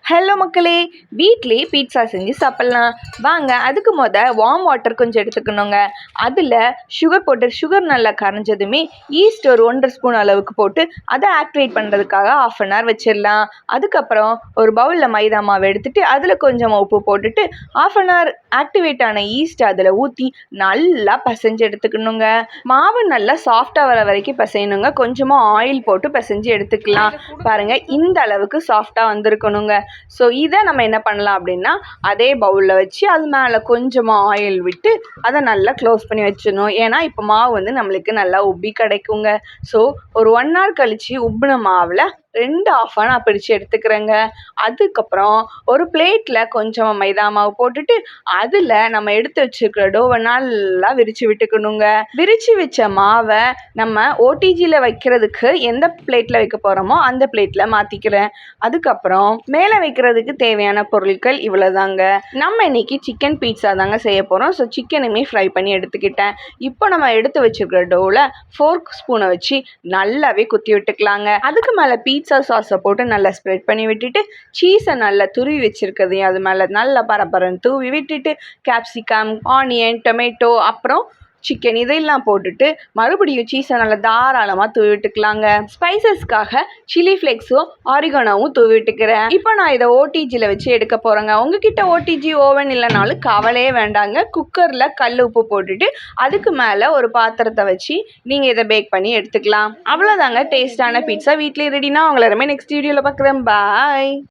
Hello மக்களே, வீட்லேயே pizza செஞ்சு சாப்பிட்லாம் வாங்க. அதுக்கு வார்ம் வாட்டர் கொஞ்சம் எடுத்துக்கணுங்க. அதில் சுகர் நல்லா கரைஞ்சதுமே ஈஸ்ட் ஒரு 1.5 ஸ்பூன் அளவுக்கு போட்டு அதை ஆக்டிவேட் பண்ணுறதுக்காக 1/2 hour வச்சிடலாம். அதுக்கப்புறம் ஒரு பவுலில் மைதா மாவு எடுத்துகிட்டு அதில் கொஞ்சம் உப்பு போட்டுட்டு 1/2 hour ஆக்டிவேட் ஆன ஈஸ்ட் அதில் ஊற்றி நல்லா பிசைஞ்சு எடுத்துக்கணுங்க. மாவு நல்லா சாஃப்டாக வர வரைக்கும் பிசையணுங்க. கொஞ்சமாக ஆயில் போட்டு பிசைஞ்சு எடுத்துக்கலாம். பாருங்கள், இந்த அளவுக்கு சாஃப்டாக வந்திருக்கணுங்க. ஸோ இதை நம்ம என்ன பண்ணலாம் அப்படின்னா, அதே பவுலில் வச்சு அது மேலே கொஞ்சமாக ஆயில் விட்டு அதை நல்லா க்ளோஸ் பண்ணி வச்சிடணும். ஏன்னா இப்போ மாவு வந்து நம்மளுக்கு நல்லா உப்பி கிடைக்குங்க. ஸோ ஒரு 1 hour கழித்து உப்பின மாவில் 2 half நான் பிரித்து எடுத்துக்கிறேங்க. அதுக்கப்புறம் ஒரு பிளேட்டில் கொஞ்சம் மைதா மாவு போட்டுட்டு அதில் நம்ம எடுத்து வச்சுருக்கிற டோவை நல்லா விரித்து விட்டுக்கணுங்க. விரித்து வச்ச மாவை நம்ம ஓடிஜியில் வைக்கிறதுக்கு எந்த பிளேட்டில் வைக்க போகிறோமோ அந்த பிளேட்டில் மாற்றிக்கிறேன். அதுக்கப்புறம் மேலே வைக்கிறதுக்கு தேவையான பொருட்கள் இவ்வளோதாங்க. நம்ம இன்னைக்கு சிக்கன் பீட்சா தாங்க செய்ய போகிறோம். ஸோ சிக்கனுமே ஃப்ரை பண்ணி எடுத்துக்கிட்டேன். இப்போ நம்ம எடுத்து வச்சுருக்கிற டோவில் ஃபோர்க் ஸ்பூனை வச்சு நல்லாவே குத்தி விட்டுக்கலாங்க. அதுக்கு மேலே பீட்சா சாஸை போட்டு நல்லா ஸ்ப்ரெட் பண்ணி விட்டுட்டு சீஸை நல்லா துருவி வச்சுருக்கிறதையும் அது மேலே நல்லா பரபரன்னு தூவி விட்டுட்டு கேப்சிகம், ஆனியன், டொமேட்டோ, அப்புறம் சிக்கன் இதெல்லாம் போட்டுட்டு மறுபடியும் சீஸை நல்லா தாராளமாக தூவி விட்டுக்கலாங்க. ஸ்பைசஸ்க்காக சில்லி ஃப்ளேக்ஸும் ஆரிகானோவும் தூவி விட்டுக்கிறேன். இப்போ நான் இதை ஓடிஜியில் வச்சு எடுக்க போகிறேங்க. உங்ககிட்ட ஓடிஜி ஓவன் இல்லைனாலும் கவலையே வேண்டாங்க. குக்கரில் கல் உப்பு போட்டுட்டு அதுக்கு மேலே ஒரு பாத்திரத்தை வச்சு நீங்கள் இதை பேக் பண்ணி எடுத்துக்கலாம். அவ்வளோதாங்க, டேஸ்டான பீட்சா வீட்டிலே ரெடினா. உங்களை எல்லாமே நெக்ஸ்ட் வீடியோவில் பார்க்குறேன். பாய்.